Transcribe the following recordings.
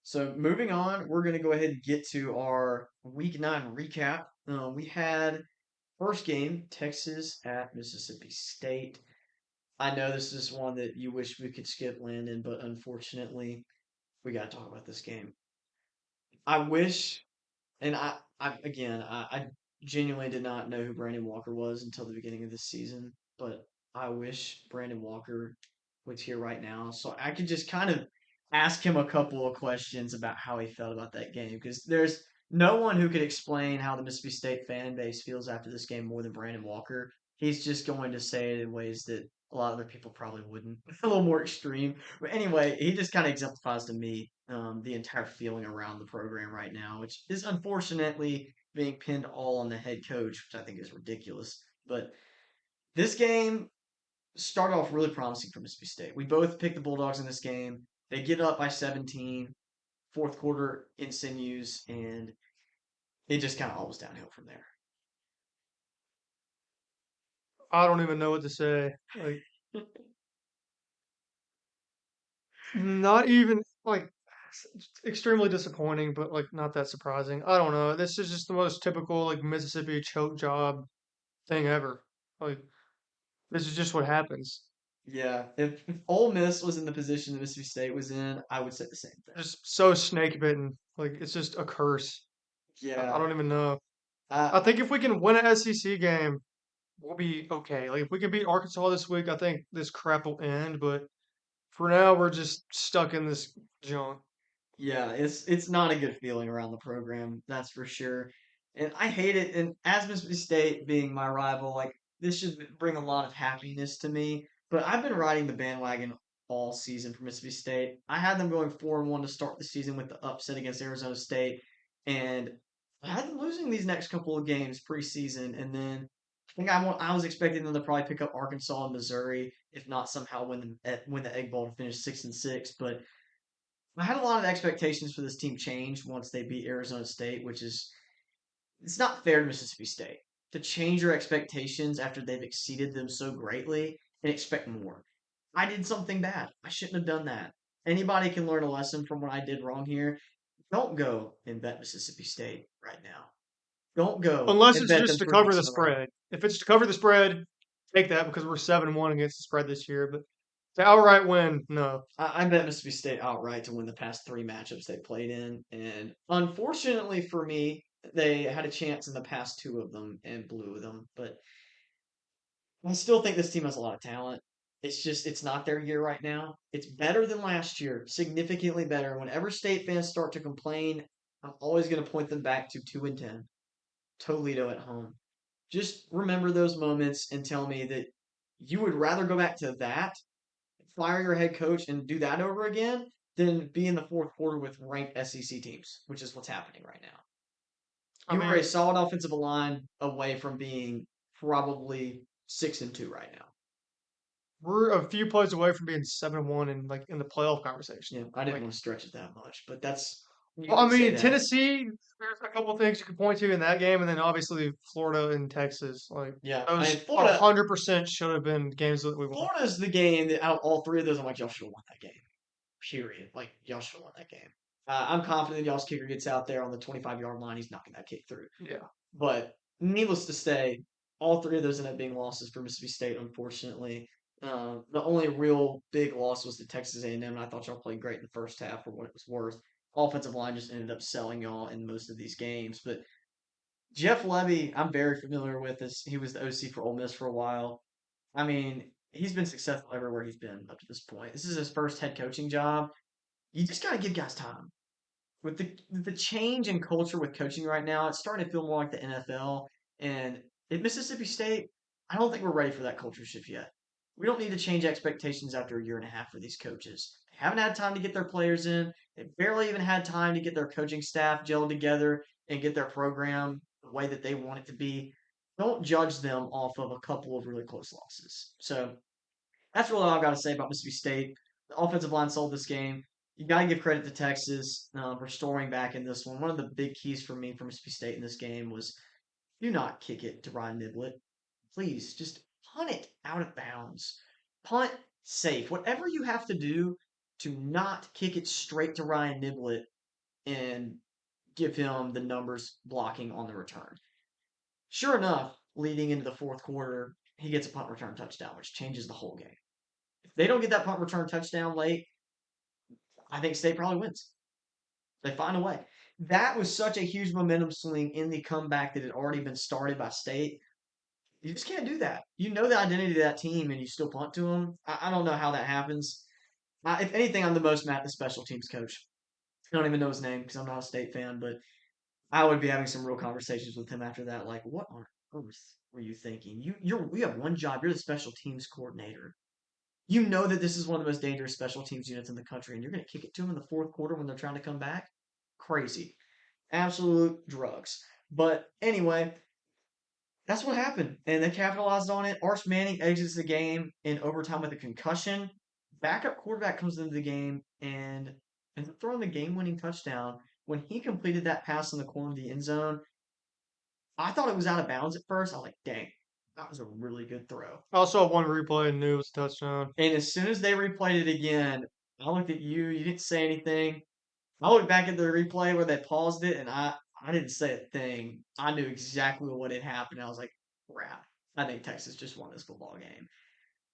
So moving on, we're going to go ahead and get to our Week 9 recap. We had first game, Texas at Mississippi State. I know this is one that you wish we could skip, Landon, but unfortunately, we got to talk about this game. I wish, and I genuinely did not know who Brandon Walker was until the beginning of this season, but I wish Brandon Walker was here right now so I could just kind of ask him a couple of questions about how he felt about that game because there's no one who could explain how the Mississippi State fan base feels after this game more than Brandon Walker. He's just going to say it in ways that a lot of other people probably wouldn't. A little more extreme. But anyway, he just kind of exemplifies to me the entire feeling around the program right now, which is unfortunately being pinned all on the head coach, which I think is ridiculous. But this game started off really promising for Mississippi State. We both picked the Bulldogs in this game. They get up by 17, fourth quarter ensues, and it just kind of all was downhill from there. I don't even know what to say. Like, not even like extremely disappointing, but like not that surprising. I don't know. This is just the most typical like Mississippi choke job thing ever. Like, this is just what happens. Yeah, if Ole Miss was in the position that Mississippi State was in, I would say the same thing. Just so snake bitten. Like, it's just a curse. I Yeah, don't even know. I, I think if we can win an SEC game, we'll be okay. Like, if we can beat Arkansas this week, I think this crap will end. But for now, we're just stuck in this junk. Yeah, it's not a good feeling around the program, that's for sure. And I hate it. And as Mississippi State being my rival, like this should bring a lot of happiness to me. But I've been riding the bandwagon all season for Mississippi State. I had them going 4-1 to start the season with the upset against Arizona State, and I had them losing these next couple of games preseason. And then I was expecting them to probably pick up Arkansas and Missouri, if not somehow win the Egg Bowl to finish 6-6. But I had a lot of expectations for this team change once they beat Arizona State, which is it's not fair to Mississippi State to change your expectations after they've exceeded them so greatly and expect more. I did something bad. I shouldn't have done that. Anybody can learn a lesson from what I did wrong here. Don't go and bet Mississippi State right now. Don't go Unless and it's bet just them to for an cover the easy run. spread. If it's to cover the spread, take that because we're 7-1 against the spread this year. But to outright win, no. I bet Mississippi State outright to win the past three matchups they played in, and unfortunately for me, they had a chance in the past two of them and blew them. But I still think this team has a lot of talent. It's just it's not their year right now. It's better than last year, significantly better. Whenever State fans start to complain, I'm always going to point them back to 2-10, Toledo at home. Just remember those moments and tell me that you would rather go back to that, fire your head coach, and do that over again than be in the fourth quarter with ranked SEC teams, which is what's happening right now. I You are a mean, solid offensive line away from being probably 6-2 right now. we're a few plays away from being 7-1 and like in the playoff conversation. Yeah, I didn't Like, want to stretch it that much, but that's you well, I can say mean, that. Tennessee. There's a couple things you could point to in that game, and then obviously Florida and Texas. Like, Yeah, I those mean Florida. 100% should have been games that we won. Florida's the game that out of all three of those, I'm like y'all should have won that game. Period. Like y'all should have won that game. I'm confident y'all's kicker gets out there on the 25-yard line. He's knocking that kick through. Yeah. But needless to say, all three of those ended up being losses for Mississippi State. Unfortunately, the only real big loss was to Texas A&M, and I thought y'all played great in the first half for what it was worth. Offensive line just ended up selling y'all in most of these games. But Jeff Levy, I'm very familiar with this. He was the OC for Ole Miss for a while. I mean, he's been successful everywhere he's been up to this point. This is his first head coaching job. You just got to give guys time with the change in culture with coaching right now, it's starting to feel more like the NFL. And at Mississippi State, I don't think we're ready for that culture shift yet. We don't need to change expectations after a year and a half for these coaches. They haven't had time to get their players in. They barely even had time to get their coaching staff gelled together and get their program the way that they want it to be. Don't judge them off of a couple of really close losses. So that's really all I've got to say about Mississippi State. The offensive line sold this game. You got to give credit to Texas for storing back in this one. One of the big keys for me for Mississippi State in this game was do not kick it to Ryan Niblett. Please, just punt it out of bounds. Punt safe. Whatever you have to do to not kick it straight to Ryan Niblett and give him the numbers blocking on the return. Sure enough, leading into the fourth quarter, he gets a punt return touchdown, which changes the whole game. If they don't get that punt return touchdown late, I think State probably wins. They find a way. That was such a huge momentum swing in the comeback that had already been started by State. You just can't do that. You know the identity of that team, and you still punt to them. I don't know how that happens. If anything, I'm the most mad at the special teams coach. I don't even know his name because I'm not a State fan, but I would be having some real conversations with him after that. Like, what on earth were you thinking? We have one job. You're the special teams coordinator. You know that this is one of the most dangerous special teams units in the country, and you're going to kick it to them in the fourth quarter when they're trying to come back? Crazy. Absolute drugs. But anyway, that's what happened. And they capitalized on it. Arch Manning exits the game in overtime with a concussion. Backup quarterback comes into the game and ends up throwing the game winning touchdown. When he completed that pass in the corner of the end zone, I thought it was out of bounds at first. I was like, dang, that was a really good throw. I saw one replay and knew it was a touchdown. And as soon as they replayed it again, I looked at you. You didn't say anything. I looked back at the replay where they paused it, and I didn't say a thing. I knew exactly what had happened. I was like, crap. I think Texas just won this football game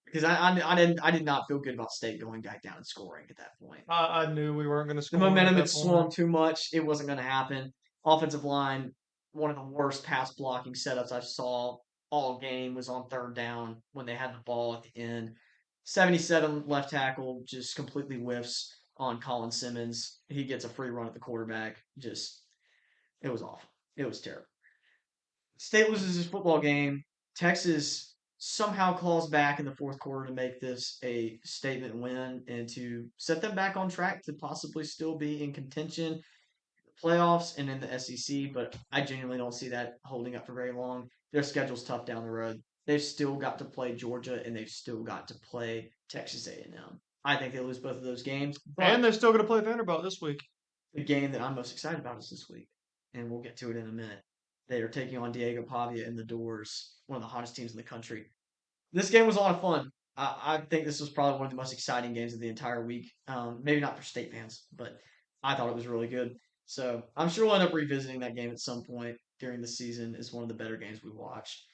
because I did not feel good about State going back down and scoring at that point. I knew we weren't going to The score at momentum had that swung point. too much. It wasn't going to happen. Offensive line, one of the worst pass blocking setups I saw all game was on third down when they had the ball at the end. 77 left tackle just completely whiffs on Colin Simmons. He gets a free run at the quarterback. Just, it was awful. It was terrible. State loses his football game. Texas somehow claws back in the fourth quarter to make this a statement win and to set them back on track to possibly still be in contention, playoffs, and in the SEC. But I genuinely don't see that holding up for very long. Their schedule's tough down the road. They've still got to play Georgia and they've still got to play Texas A&M. I think they lose both of those games, And but they're still going to play Vanderbilt this week. the game that I'm most excited about is this week, and we'll get to it in a minute. They are taking on Diego Pavia in the Doors, one of the hottest teams in the country. This game was a lot of fun. I think this was probably one of the most exciting games of the entire week. Maybe not for State fans, but I thought it was really good. So I'm sure we'll end up revisiting that game at some point during the season. It's one of the better games we watched.